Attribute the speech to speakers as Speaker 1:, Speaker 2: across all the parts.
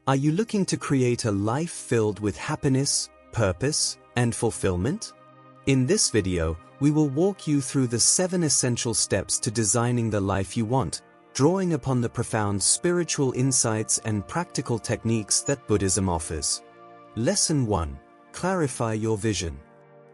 Speaker 1: Are you looking to create a life filled with happiness, purpose, and fulfillment? In this video, we will walk you through the 7 essential steps to designing the life you want, drawing upon the profound spiritual insights and practical techniques that Buddhism offers. Lesson 1. Clarify your vision.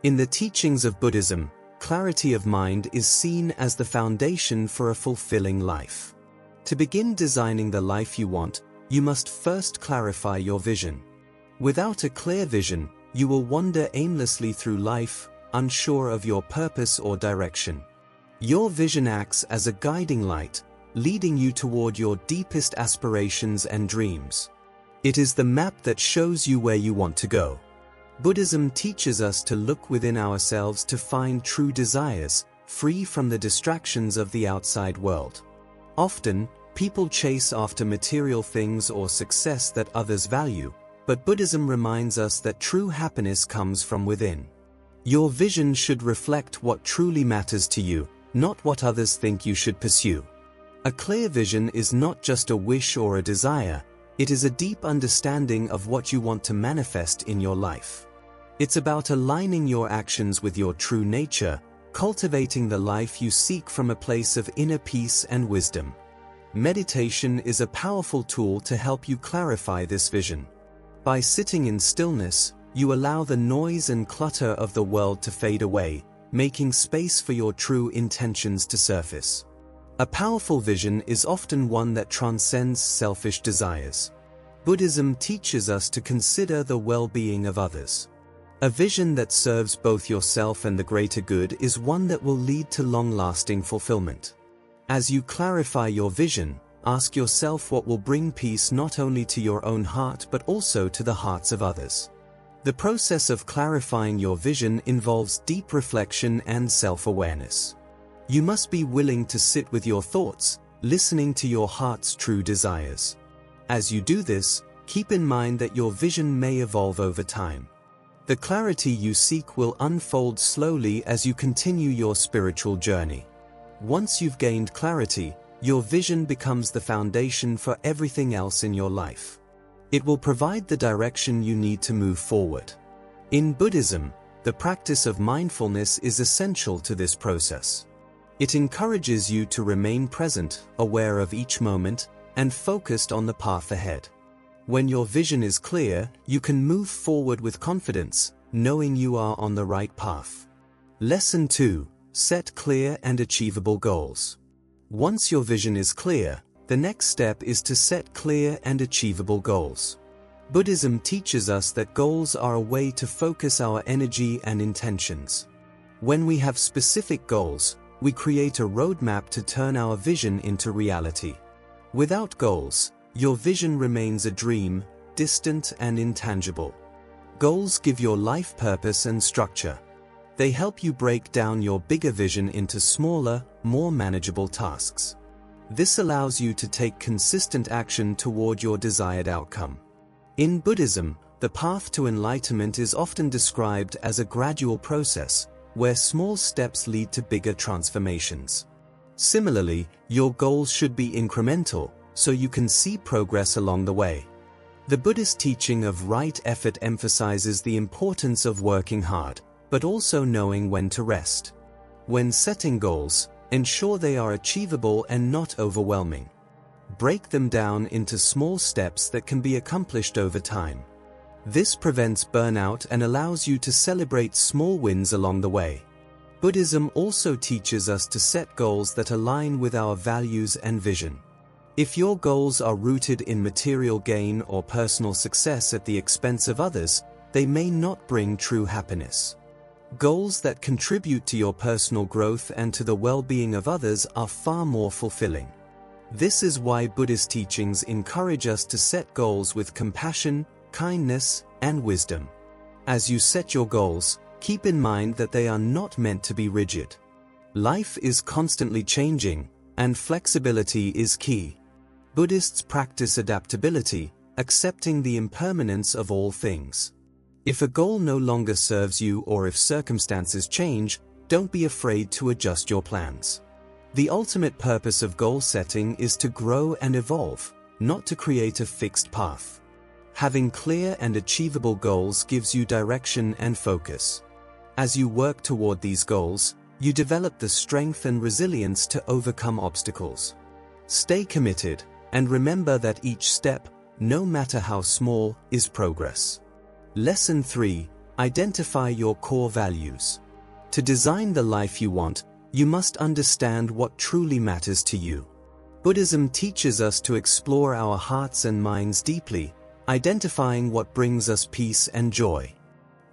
Speaker 1: In the teachings of Buddhism, clarity of mind is seen as the foundation for a fulfilling life. To begin designing the life you want, you must first clarify your vision. Without a clear vision, you will wander aimlessly through life, unsure of your purpose or direction. Your vision acts as a guiding light, leading you toward your deepest aspirations and dreams. It is the map that shows you where you want to go. Buddhism teaches us to look within ourselves to find true desires, free from the distractions of the outside world. Often, people chase after material things or success that others value, but Buddhism reminds us that true happiness comes from within. Your vision should reflect what truly matters to you, not what others think you should pursue. A clear vision is not just a wish or a desire, it is a deep understanding of what you want to manifest in your life. It's about aligning your actions with your true nature, cultivating the life you seek from a place of inner peace and wisdom. Meditation is a powerful tool to help you clarify this vision. By sitting in stillness, you allow the noise and clutter of the world to fade away, making space for your true intentions to surface. A powerful vision is often one that transcends selfish desires. Buddhism teaches us to consider the well-being of others. A vision that serves both yourself and the greater good is one that will lead to long-lasting fulfillment. As you clarify your vision, ask yourself what will bring peace not only to your own heart but also to the hearts of others. The process of clarifying your vision involves deep reflection and self-awareness. You must be willing to sit with your thoughts, listening to your heart's true desires. As you do this, keep in mind that your vision may evolve over time. The clarity you seek will unfold slowly as you continue your spiritual journey. Once you've gained clarity, your vision becomes the foundation for everything else in your life. It will provide the direction you need to move forward. In Buddhism, the practice of mindfulness is essential to this process. It encourages you to remain present, aware of each moment, and focused on the path ahead. When your vision is clear, you can move forward with confidence, knowing you are on the right path. Lesson 2. Set clear and achievable goals. Once your vision is clear, the next step is to set clear and achievable goals. Buddhism teaches us that goals are a way to focus our energy and intentions. When we have specific goals, we create a roadmap to turn our vision into reality. Without goals, your vision remains a dream, distant and intangible. Goals give your life purpose and structure. They help you break down your bigger vision into smaller, more manageable tasks. This allows you to take consistent action toward your desired outcome. In Buddhism, the path to enlightenment is often described as a gradual process, where small steps lead to bigger transformations. Similarly, your goals should be incremental, so you can see progress along the way. The Buddhist teaching of right effort emphasizes the importance of working hard, but also knowing when to rest. When setting goals, ensure they are achievable and not overwhelming. Break them down into small steps that can be accomplished over time. This prevents burnout and allows you to celebrate small wins along the way. Buddhism also teaches us to set goals that align with our values and vision. If your goals are rooted in material gain or personal success at the expense of others, they may not bring true happiness. Goals that contribute to your personal growth and to the well-being of others are far more fulfilling. This is why Buddhist teachings encourage us to set goals with compassion, kindness, and wisdom. As you set your goals, keep in mind that they are not meant to be rigid. Life is constantly changing, and flexibility is key. Buddhists practice adaptability, accepting the impermanence of all things. If a goal no longer serves you or if circumstances change, don't be afraid to adjust your plans. The ultimate purpose of goal setting is to grow and evolve, not to create a fixed path. Having clear and achievable goals gives you direction and focus. As you work toward these goals, you develop the strength and resilience to overcome obstacles. Stay committed, and remember that each step, no matter how small, is progress. Lesson 3. Identify your core values. To design the life you want, you must understand what truly matters to you. Buddhism teaches us to explore our hearts and minds deeply, identifying what brings us peace and joy.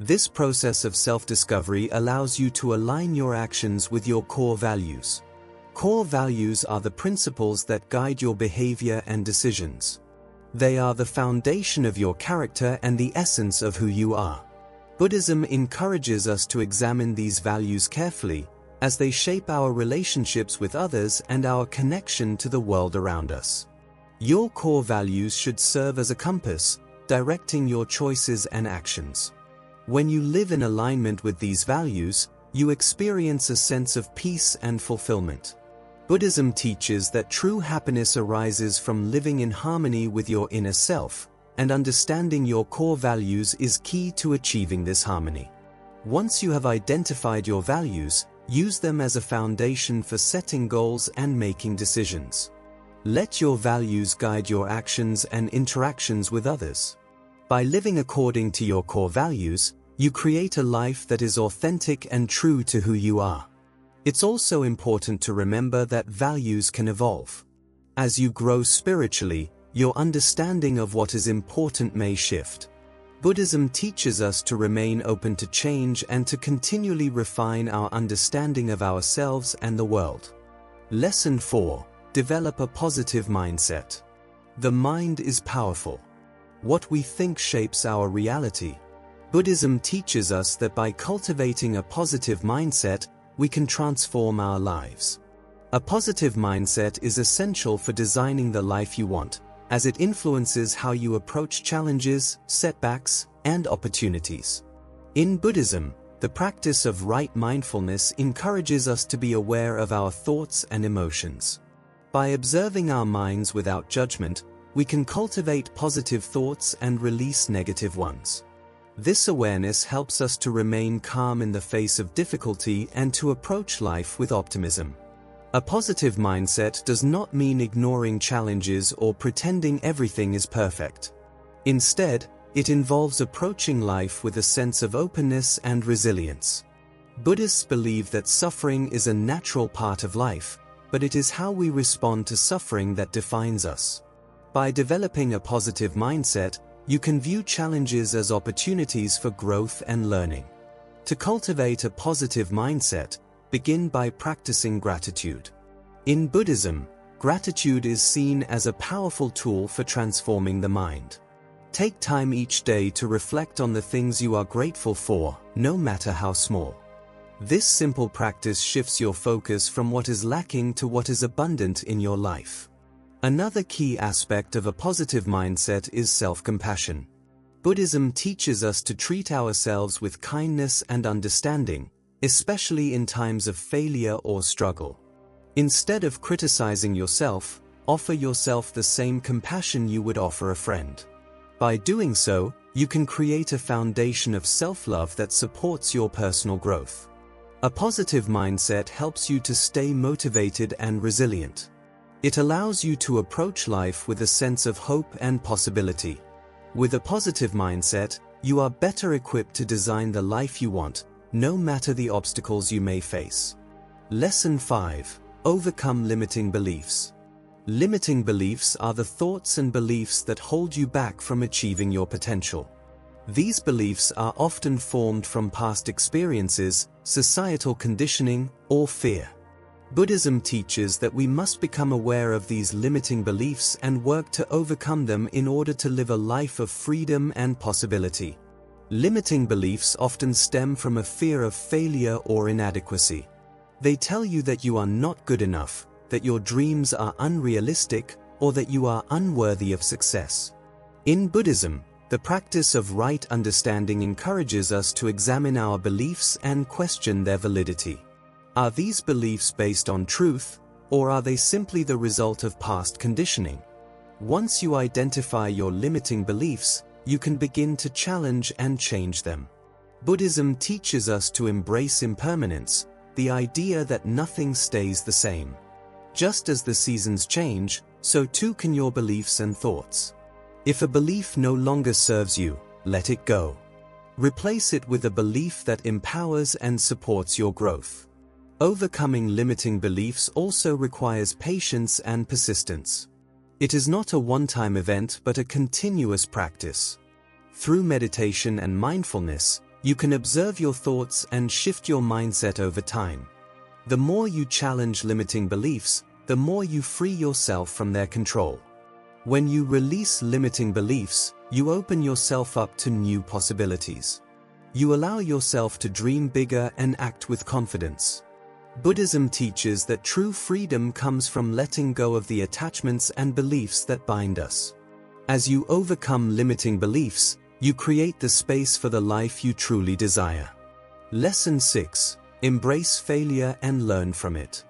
Speaker 1: This process of self-discovery allows you to align your actions with your core values. Core values are the principles that guide your behavior and decisions. They are the foundation of your character and the essence of who you are. Buddhism encourages us to examine these values carefully, as they shape our relationships with others and our connection to the world around us. Your core values should serve as a compass, directing your choices and actions. When you live in alignment with these values, you experience a sense of peace and fulfillment. Buddhism teaches that true happiness arises from living in harmony with your inner self, and understanding your core values is key to achieving this harmony. Once you have identified your values, use them as a foundation for setting goals and making decisions. Let your values guide your actions and interactions with others. By living according to your core values, you create a life that is authentic and true to who you are. It's also important to remember that values can evolve. As you grow spiritually, your understanding of what is important may shift. Buddhism teaches us to remain open to change and to continually refine our understanding of ourselves and the world. Lesson 4. Develop a positive mindset. The mind is powerful. What we think shapes our reality. Buddhism teaches us that by cultivating a positive mindset, we can transform our lives. A positive mindset is essential for designing the life you want, as it influences how you approach challenges, setbacks, and opportunities. In Buddhism, the practice of right mindfulness encourages us to be aware of our thoughts and emotions. By observing our minds without judgment, we can cultivate positive thoughts and release negative ones. This awareness helps us to remain calm in the face of difficulty and to approach life with optimism. A positive mindset does not mean ignoring challenges or pretending everything is perfect. Instead, it involves approaching life with a sense of openness and resilience. Buddhists believe that suffering is a natural part of life, but it is how we respond to suffering that defines us. By developing a positive mindset, you can view challenges as opportunities for growth and learning. To cultivate a positive mindset, begin by practicing gratitude. In Buddhism, gratitude is seen as a powerful tool for transforming the mind. Take time each day to reflect on the things you are grateful for, no matter how small. This simple practice shifts your focus from what is lacking to what is abundant in your life. Another key aspect of a positive mindset is self-compassion. Buddhism teaches us to treat ourselves with kindness and understanding, especially in times of failure or struggle. Instead of criticizing yourself, offer yourself the same compassion you would offer a friend. By doing so, you can create a foundation of self-love that supports your personal growth. A positive mindset helps you to stay motivated and resilient. It allows you to approach life with a sense of hope and possibility. With a positive mindset, you are better equipped to design the life you want, no matter the obstacles you may face. Lesson 5. Overcome limiting beliefs. Limiting beliefs are the thoughts and beliefs that hold you back from achieving your potential. These beliefs are often formed from past experiences, societal conditioning, or fear. Buddhism teaches that we must become aware of these limiting beliefs and work to overcome them in order to live a life of freedom and possibility. Limiting beliefs often stem from a fear of failure or inadequacy. They tell you that you are not good enough, that your dreams are unrealistic, or that you are unworthy of success. In Buddhism, the practice of right understanding encourages us to examine our beliefs and question their validity. Are these beliefs based on truth, or are they simply the result of past conditioning? Once you identify your limiting beliefs, you can begin to challenge and change them. Buddhism teaches us to embrace impermanence, the idea that nothing stays the same. Just as the seasons change, so too can your beliefs and thoughts. If a belief no longer serves you, let it go. Replace it with a belief that empowers and supports your growth. Overcoming limiting beliefs also requires patience and persistence. It is not a one-time event but a continuous practice. Through meditation and mindfulness, you can observe your thoughts and shift your mindset over time. The more you challenge limiting beliefs, the more you free yourself from their control. When you release limiting beliefs, you open yourself up to new possibilities. You allow yourself to dream bigger and act with confidence. Buddhism teaches that true freedom comes from letting go of the attachments and beliefs that bind us. As you overcome limiting beliefs, you create the space for the life you truly desire. Lesson 6. Embrace failure and learn from it.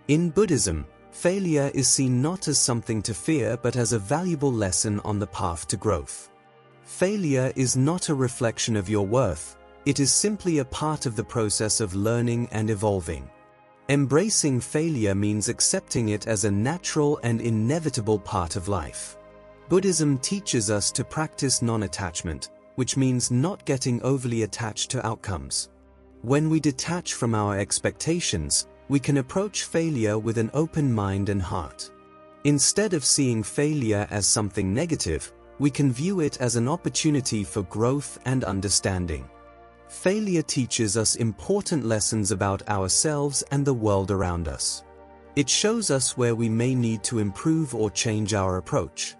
Speaker 1: In Buddhism, failure is seen not as something to fear but as a valuable lesson on the path to growth. Failure is not a reflection of your worth, it is simply a part of the process of learning and evolving. Embracing failure means accepting it as a natural and inevitable part of life. Buddhism teaches us to practice non-attachment, which means not getting overly attached to outcomes. When we detach from our expectations, we can approach failure with an open mind and heart. Instead of seeing failure as something negative, we can view it as an opportunity for growth and understanding. Failure teaches us important lessons about ourselves and the world around us. It shows us where we may need to improve or change our approach.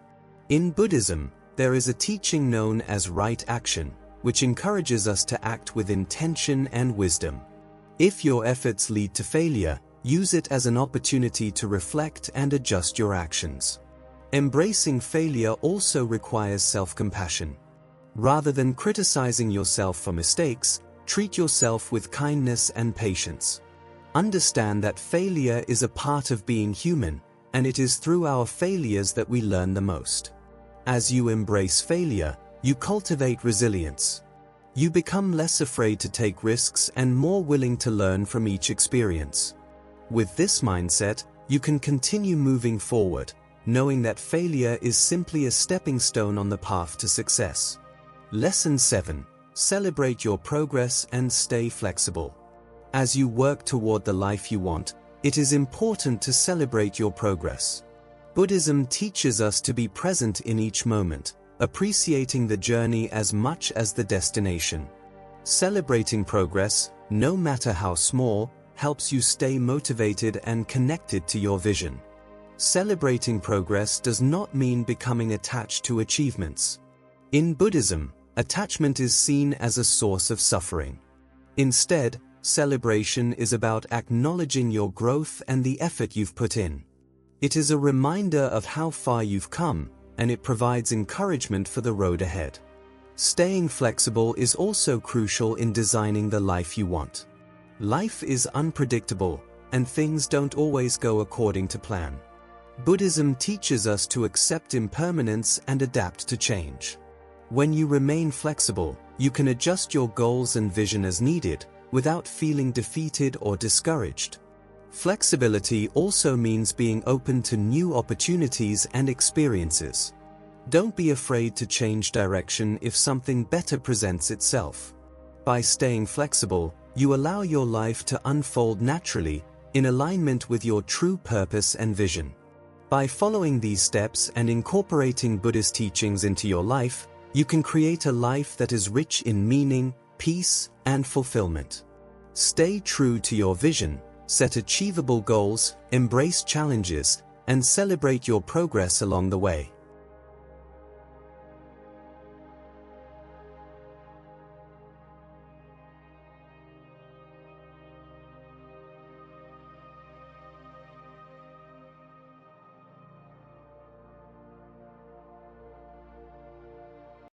Speaker 1: In Buddhism, there is a teaching known as right action, which encourages us to act with intention and wisdom. If your efforts lead to failure, use it as an opportunity to reflect and adjust your actions. Embracing failure also requires self-compassion. Rather than criticizing yourself for mistakes, treat yourself with kindness and patience. Understand that failure is a part of being human, and it is through our failures that we learn the most. As you embrace failure, you cultivate resilience. You become less afraid to take risks and more willing to learn from each experience. With this mindset, you can continue moving forward, knowing that failure is simply a stepping stone on the path to success. Lesson 7. Celebrate your progress and stay flexible. As you work toward the life you want, it is important to celebrate your progress. Buddhism teaches us to be present in each moment, appreciating the journey as much as the destination. Celebrating progress, no matter how small, helps you stay motivated and connected to your vision. Celebrating progress does not mean becoming attached to achievements. In Buddhism, attachment is seen as a source of suffering. Instead, celebration is about acknowledging your growth and the effort you've put in. It is a reminder of how far you've come, and it provides encouragement for the road ahead. Staying flexible is also crucial in designing the life you want. Life is unpredictable, and things don't always go according to plan. Buddhism teaches us to accept impermanence and adapt to change. When you remain flexible, you can adjust your goals and vision as needed, without feeling defeated or discouraged. Flexibility also means being open to new opportunities and experiences. Don't be afraid to change direction if something better presents itself. By staying flexible, you allow your life to unfold naturally, in alignment with your true purpose and vision. By following these steps and incorporating Buddhist teachings into your life, you can create a life that is rich in meaning, peace, and fulfillment. Stay true to your vision, set achievable goals, embrace challenges, and celebrate your progress along the way.